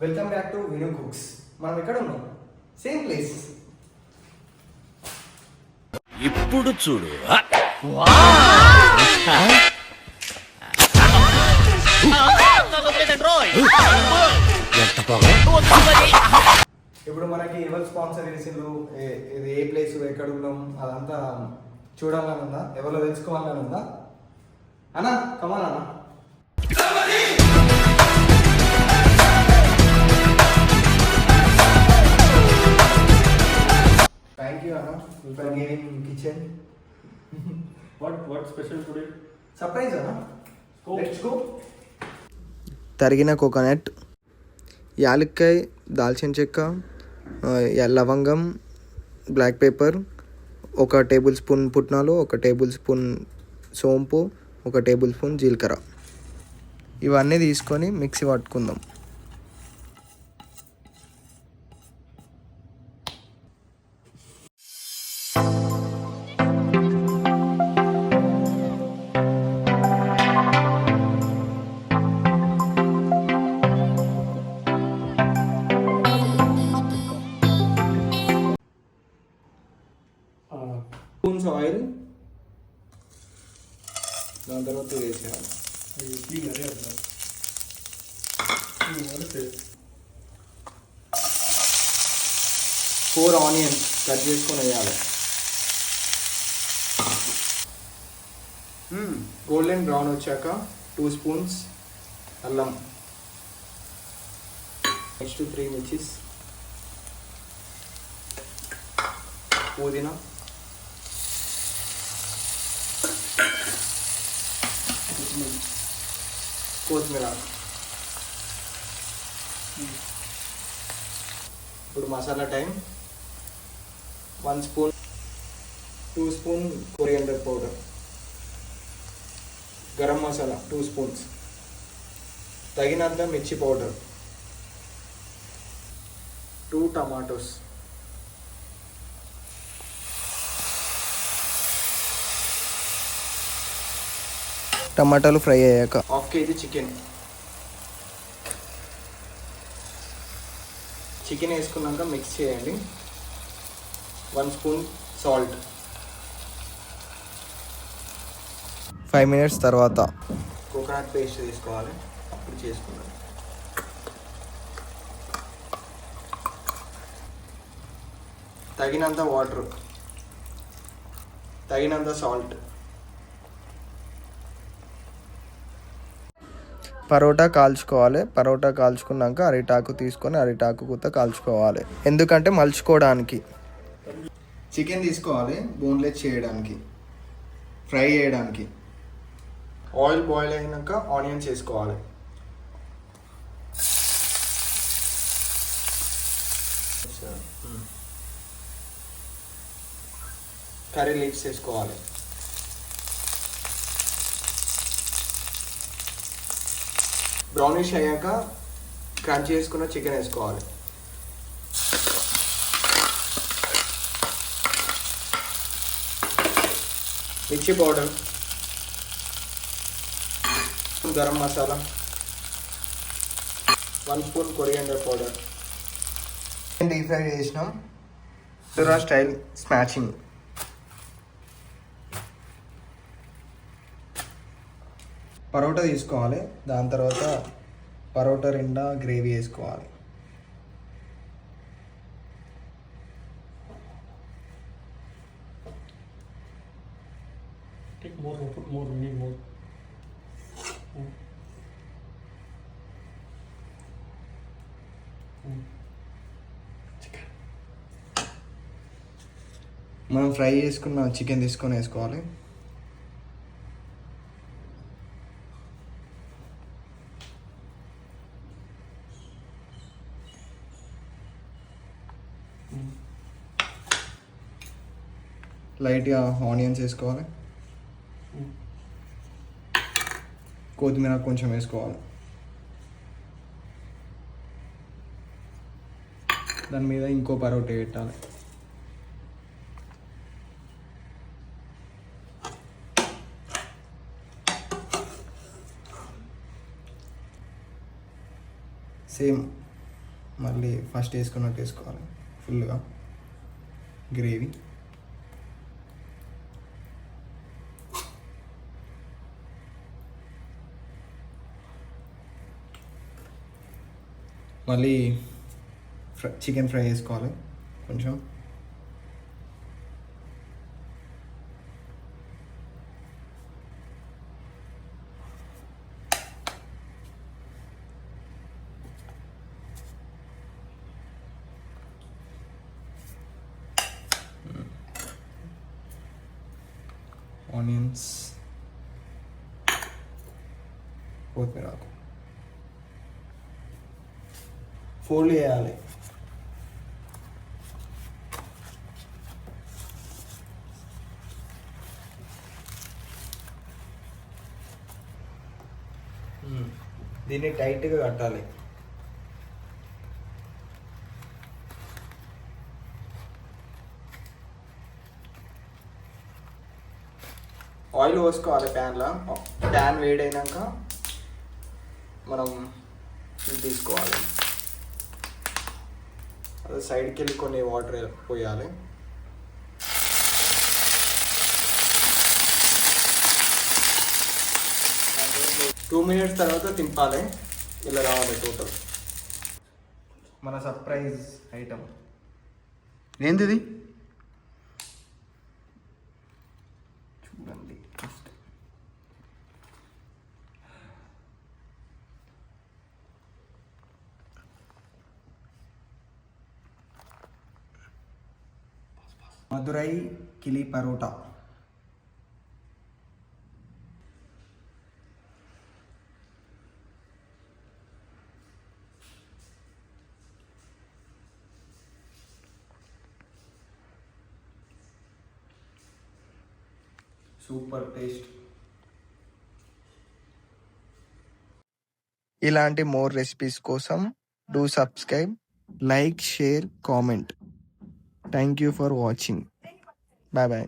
Welcome back to విను cooks. మనం ఎక్కడ ఉన్నాం? Same place. ఇప్పుడు చూడు. ఇప్పుడు మనకి ఎవరు స్పాన్సర్ చేసిండ్రు, ఇది ఏ ప్లేస్, ఎక్కడ ఉన్నాం, అదంతా చూడాలని ఉందా? ఎవరో తెలుసుకోవాలని ఉందా? అన్నా కమాన్ అన్న. Thank you, Anna, for giving kitchen. What special today? Surprise, Anna. Let's go. తరిగిన కోకోనట్, యాలక్కాయ, దాల్చిన చెక్క, లవంగం, బ్లాక్ పెప్పర్, 1 టేబుల్ స్పూన్ పుట్నాలు, 1 టేబుల్ స్పూన్ సోంపు, 1 టేబుల్ స్పూన్ జీలకర్ర. ఇవన్నీ తీసుకొని మిక్సీ పట్టుకుందాం. స్పూన్స్ ఆయిల్, దాని తర్వాత వేసేయాలి. 4 ఆనియన్స్ కట్ చేసుకొని వేయాలి. గోల్డెన్ బ్రౌన్ వచ్చాక 2 స్పూన్స్ అల్లం, నెక్స్ట్ 3 మిర్చీస్, పుదీనా, కొత్తిమీర. ఇప్పుడు masala time. 1 spoon, 2 spoon coriander powder, garam masala 2 spoons, తగినంత మిర్చి పౌడర్, 2 టమాటోస్, టమాటాలు ఫ్రై అయ్యాక 1/2 కేజీ చికెన్ వేసుకున్నాక మిక్స్ చేయండి. 1 స్పూన్ సాల్ట్. 5 మినిట్స్ తర్వాత కోకోనట్ పేస్ట్ తీసుకోవాలి. అప్పుడు చేసుకున్నాం. తగినంత వాటర్, తగినంత సాల్ట్. పరోటా కాల్చుకోవాలి. పరోటా కాల్చుకున్నాక అరిటాకు తీసుకొని అరిటాకు కూత కాల్చుకోవాలి, ఎందుకంటే మలుచుకోవడానికి. చికెన్ తీసుకోవాలి బోన్లెస్ చేయడానికి, ఫ్రై చేయడానికి. ఆయిల్ బాయిల్ అయినాక ఆనియన్స్ వేసుకోవాలి. కర్రీ లీవ్స్ వేసుకోవాలి. బ్రౌనిష్ అయ్యాక క్రంచ్ చేసుకున్న చికెన్ వేసుకోవాలి. మిర్చి powder, garam masala, 1 spoon coriander powder. Deep fry చేసినాం. Tura style smashing. పరోటా తీసుకోవాలి. దాని తర్వాత పరోటా నిండా గ్రేవీ వేసుకోవాలి. Take more, put more, we need more. మనం ఫ్రై చేసుకున్న చికెన్ తీసుకొని వేసుకోవాలి. లైట్గా ఆనియన్స్ వేసుకోవాలి. కొత్తిమీర కొంచెం వేసుకోవాలి. దాని మీద ఇంకో పరోటా పెట్టాలి. సేమ్ మళ్ళీ ఫస్ట్ వేసుకున్నట్టు వేసుకోవాలి ఫుల్గా గ్రేవీ. మళ్ళీ చికెన్ ఫ్రై వేసుకోవాలి కొంచెం. ఆనియన్స్, కొత్తిమీర ఆకు ఫోల్డ్ చేయాలి. దీన్ని టైట్గా కట్టాలి. ఆయిల్ పోసుకోవాలి ప్యాన్లో. ప్యాన్ వేడైనాక మనం ఇది తీసుకోవాలి. అది సైడ్కి వెళ్ళి కొన్ని వాటర్ పోయాలి. టూ మినిట్స్ తర్వాత తింపాలి. ఇలా రావాలి టోటల్. మన సర్ప్రైజ్ ఐటమ్ ఏంటిది? చూడండి. మదురై కిలి పరోటా. Super taste. ఇలాంటి మోర్ రెసిపీస్ కోసం do subscribe, like, share, comment. Thank you for watching. Bye bye.